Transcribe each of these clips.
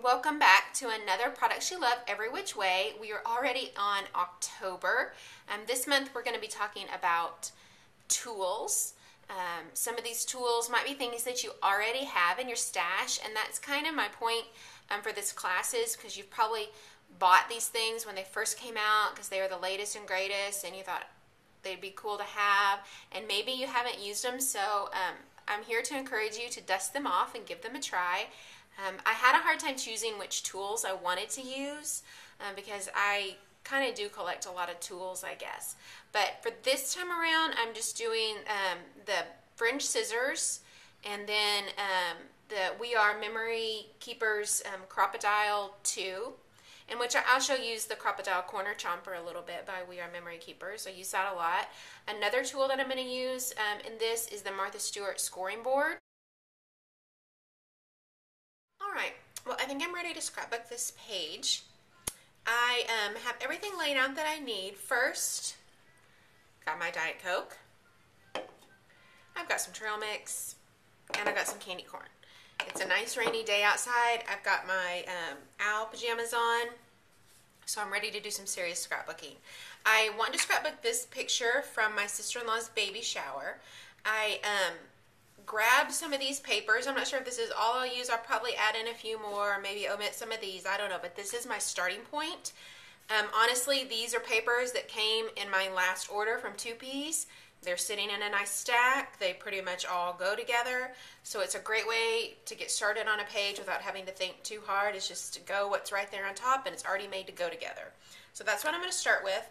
Welcome back to another Products You Love Every Which Way. We are already on October. This month we're going to be talking about tools. Some of these tools might be things that you already have in your stash, and that's kind of my point for this class is because you've probably bought these things when they first came out because they were the latest and greatest and you thought they'd be cool to have, and maybe you haven't used them, so I'm here to encourage you to dust them off and give them a try. I had a hard time choosing which tools I wanted to use because I kind of do collect a lot of tools, I guess. But for this time around, I'm just doing the fringe scissors and then the We-Are Memory Keepers Crocodile 2, in which I also use the Crocodile Corner Chomper a little bit by We-Are Memory Keepers. I use that a lot. Another tool that I'm going to use in this is the Martha Stewart scoring board. Alright, well I think I'm ready to scrapbook this page. I have everything laid out that I need. First, got my Diet Coke. I've got some trail mix, and I've got some candy corn. It's a nice rainy day outside. I've got my owl pajamas on, so I'm ready to do some serious scrapbooking. I want to scrapbook this picture from my sister-in-law's baby shower. I grab some of these papers. I'm not sure if this is all I'll use. I'll probably add in a few more, maybe omit some of these. I don't know, but this is my starting point. Honestly, these are papers that came in my last order from 2Ps. They're sitting in a nice stack. They pretty much all go together. So it's a great way to get started on a page without having to think too hard. It's just to go what's right there on top, and it's already made to go together. So that's what I'm going to start with.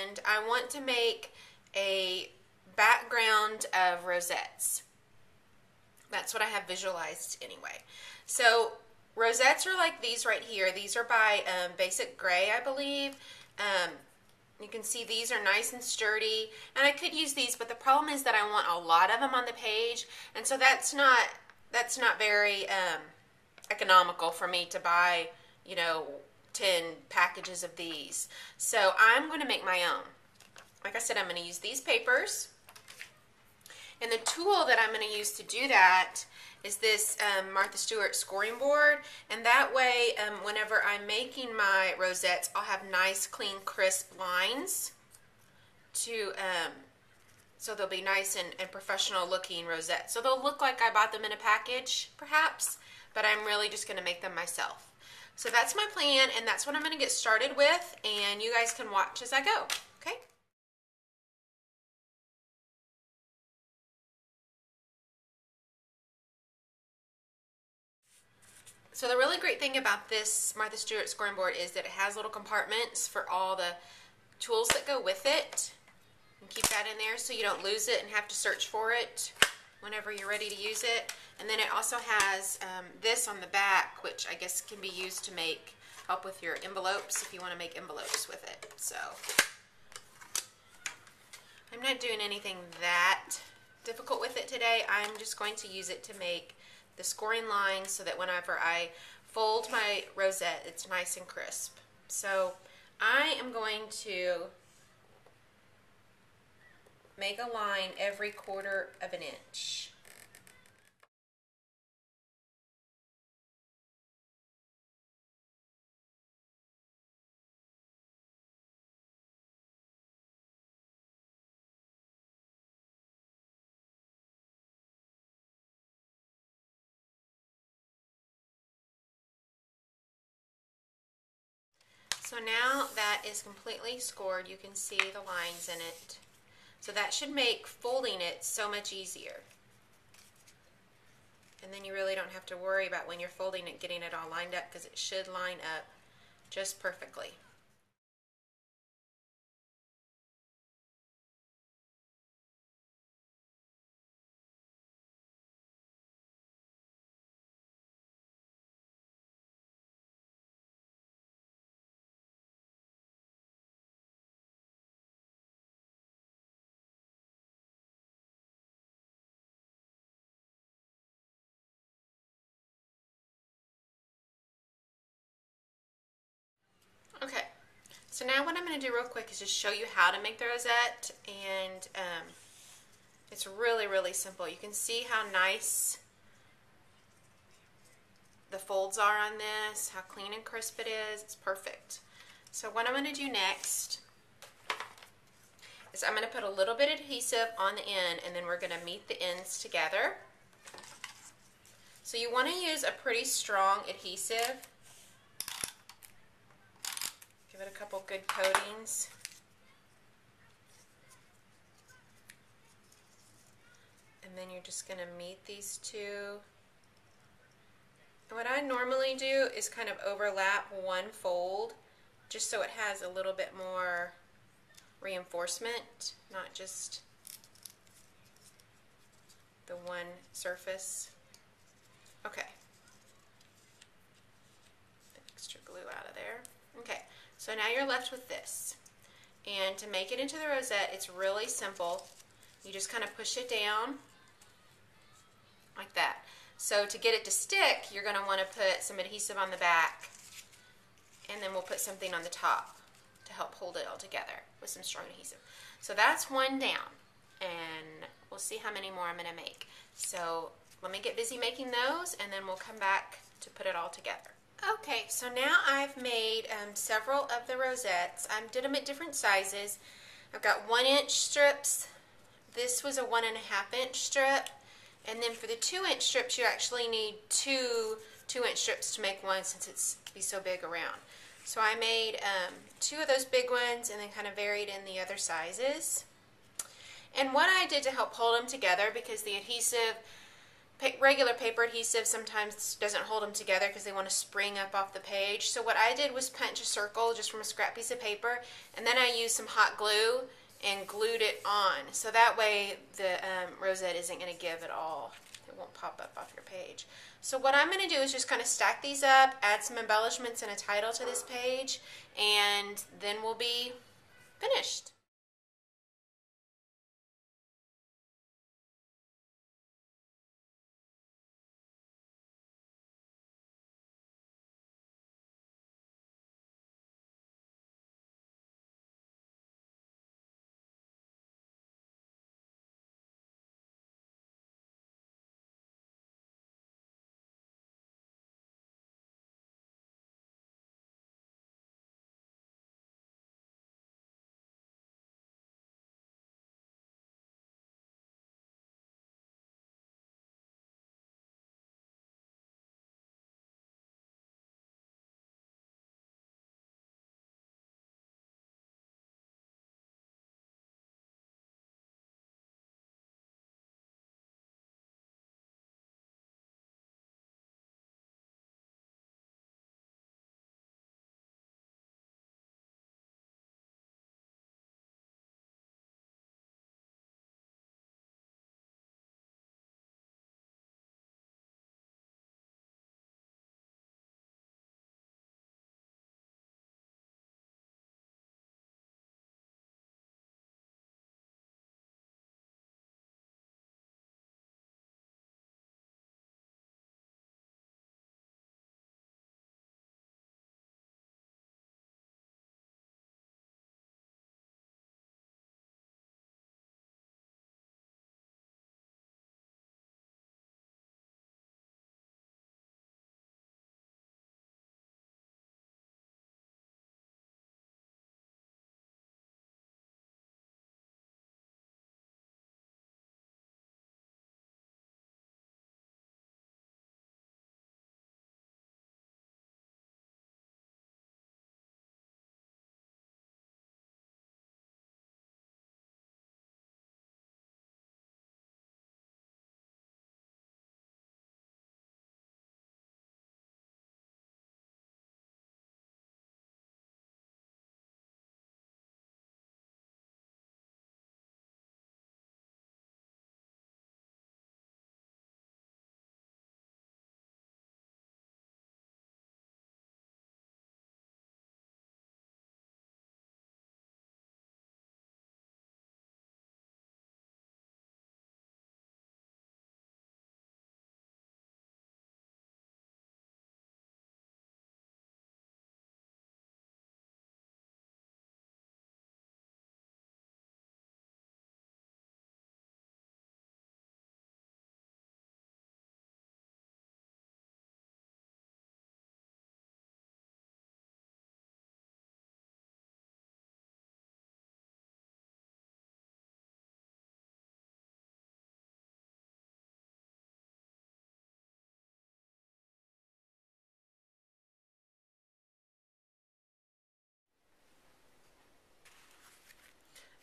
And I want to make a background of rosettes. That's what I have visualized anyway. So rosettes are like these right here. These are by Basic Gray, I believe. You can see these are nice and sturdy, and I could use these, but the problem is that I want a lot of them on the page, and so that's not very economical for me to buy, 10 packages of these. So I'm going to make my own. Like I said, I'm going to use these papers. And the tool that I'm going to use to do that is this Martha Stewart scoring board. And that way, whenever I'm making my rosettes, I'll have nice, clean, crisp lines so they'll be nice and professional looking rosettes. So they'll look like I bought them in a package, perhaps, but I'm really just going to make them myself. So that's my plan, and that's what I'm going to get started with, and you guys can watch as I go, okay? So the really great thing about this Martha Stewart scoring board is that it has little compartments for all the tools that go with it. And keep that in there so you don't lose it and have to search for it whenever you're ready to use it. And then it also has this on the back, which I guess can be used to help with your envelopes if you want to make envelopes with it. So I'm not doing anything that difficult with it today. I'm just going to use it to make the scoring lines so that whenever I fold my rosette, it's nice and crisp. So I am going to make a line every 1/4 of an inch. So now that is completely scored, you can see the lines in it. So that should make folding it so much easier. And then you really don't have to worry about when you're folding it getting it all lined up, because it should line up just perfectly. Okay, so now what I'm going to do real quick is just show you how to make the rosette, and it's really, really simple. You can see how nice the folds are on this, how clean and crisp it is. It's perfect. So what I'm going to do next is I'm going to put a little bit of adhesive on the end, and then we're going to meet the ends together. So you want to use a pretty strong adhesive. Give it a couple good coatings. And then you're just going to meet these two. And what I normally do is kind of overlap one fold just so it has a little bit more reinforcement, not just the one surface. Okay. The extra glue out of there. Okay, so now you're left with this. And to make it into the rosette, it's really simple. You just kind of push it down like that. So to get it to stick, you're going to want to put some adhesive on the back, and then we'll put something on the top to help hold it all together with some strong adhesive. So that's one down, and we'll see how many more I'm going to make. So let me get busy making those, and then we'll come back to put it all together. Okay, so now I've made several of the rosettes. I did them at different sizes. I've got 1-inch strips. This was a 1.5-inch strip. And then for the 2-inch strips, you actually need two 2-inch strips to make one, since it's be so big around. So I made 2 of those big ones and then kind of varied in the other sizes. And what I did to help hold them together, because the adhesive, regular paper adhesive sometimes doesn't hold them together because they want to spring up off the page. So what I did was punch a circle just from a scrap piece of paper, and then I used some hot glue and glued it on. So that way the rosette isn't going to give at all. It won't pop up off your page. So what I'm going to do is just kind of stack these up, add some embellishments and a title to this page, and then we'll be finished.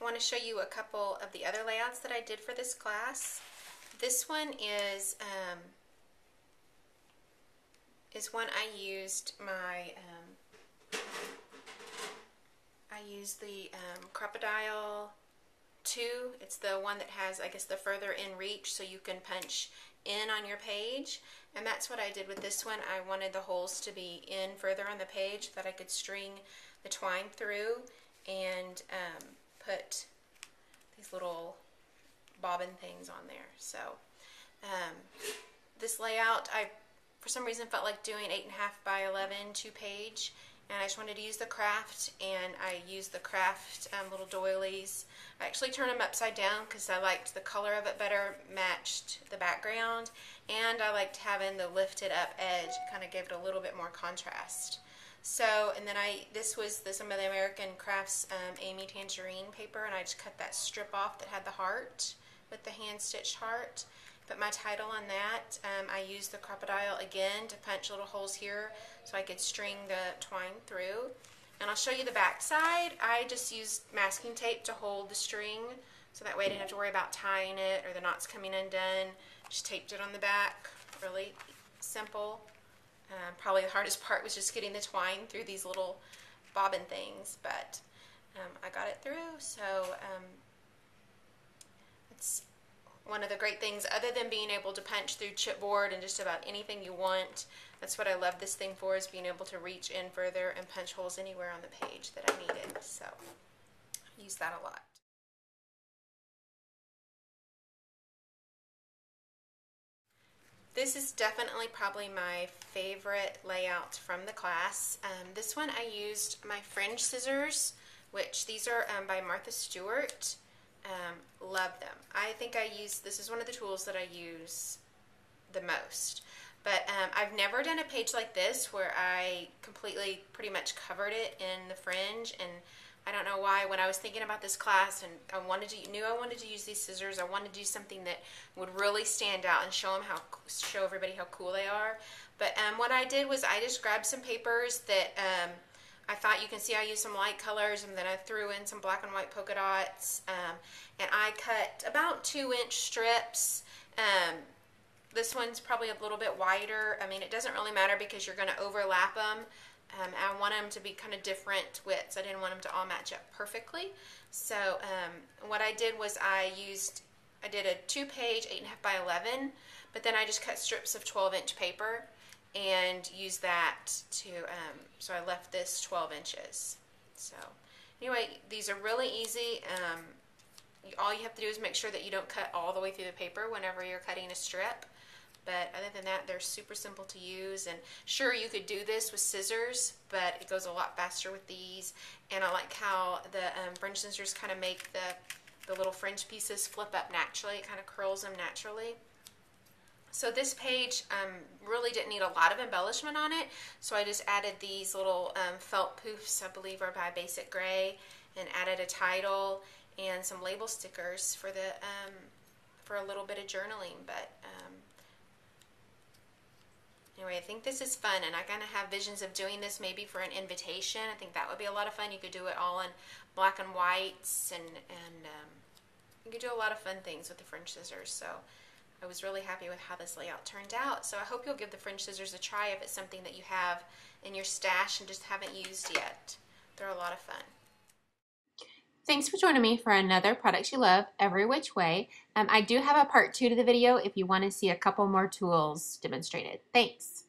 I want to show you a couple of the other layouts that I did for this class. This one is one I used the Crocodile 2. It's the one that has, I guess, the further in reach, so you can punch in on your page. And that's what I did with this one. I wanted the holes to be in further on the page so that I could string the twine through and put these little bobbin things on there. So this layout, I for some reason felt like doing 8.5 by 11 2-page, and I just wanted to use the craft, and I used the craft little doilies. I actually turned them upside down because I liked the color of it better, matched the background, and I liked having the lifted up edge. It kind of gave it a little bit more contrast. So, and then this was some of the American Crafts Amy Tangerine paper, and I just cut that strip off that had the heart with the hand-stitched heart. Put my title on that. I used the Crocodile again to punch little holes here so I could string the twine through. And I'll show you the back side. I just used masking tape to hold the string, so that way I didn't have to worry about tying it or the knots coming undone. Just taped it on the back. Really simple. Probably the hardest part was just getting the twine through these little bobbin things, but I got it through. So it's one of the great things, other than being able to punch through chipboard and just about anything you want. That's what I love this thing for, is being able to reach in further and punch holes anywhere on the page that I needed. So I use that a lot. This is definitely probably my favorite layout from the class. This one I used my fringe scissors, which these are by Martha Stewart. Love them. I think this is one of the tools that I use the most. But I've never done a page like this where I completely pretty much covered it in the fringe, and I don't know why. When I was thinking about this class and I knew I wanted to use these scissors, I wanted to do something that would really stand out and show everybody how cool they are. But what I did was I just grabbed some papers that I thought, you can see I used some light colors, and then I threw in some black and white polka dots, and I cut about 2-inch strips. This one's probably a little bit wider. I mean, it doesn't really matter because you're going to overlap them. I want them to be kind of different widths. I didn't want them to all match up perfectly. So what I did was I did a 2-page 8.5 by 11, but then I just cut strips of 12-inch paper and used that to, so I left this 12 inches. So anyway, these are really easy. All you have to do is make sure that you don't cut all the way through the paper whenever you're cutting a strip. But other than that, they're super simple to use. And sure, you could do this with scissors, but it goes a lot faster with these. And I like how the fringe scissors kind of make the little fringe pieces flip up naturally. It kind of curls them naturally. So this page really didn't need a lot of embellishment on it, so I just added these little felt poofs, I believe are by Basic Gray, and added a title and some label stickers for a little bit of journaling. But anyway, I think this is fun, and I kind of have visions of doing this maybe for an invitation. I think that would be a lot of fun. You could do it all in black and whites, and you could do a lot of fun things with the fringe scissors. So I was really happy with how this layout turned out. So I hope you'll give the fringe scissors a try if it's something that you have in your stash and just haven't used yet. They're a lot of fun. Thanks for joining me for another Products You Love Every Which Way. I do have a part 2 to the video if you want to see a couple more tools demonstrated. Thanks.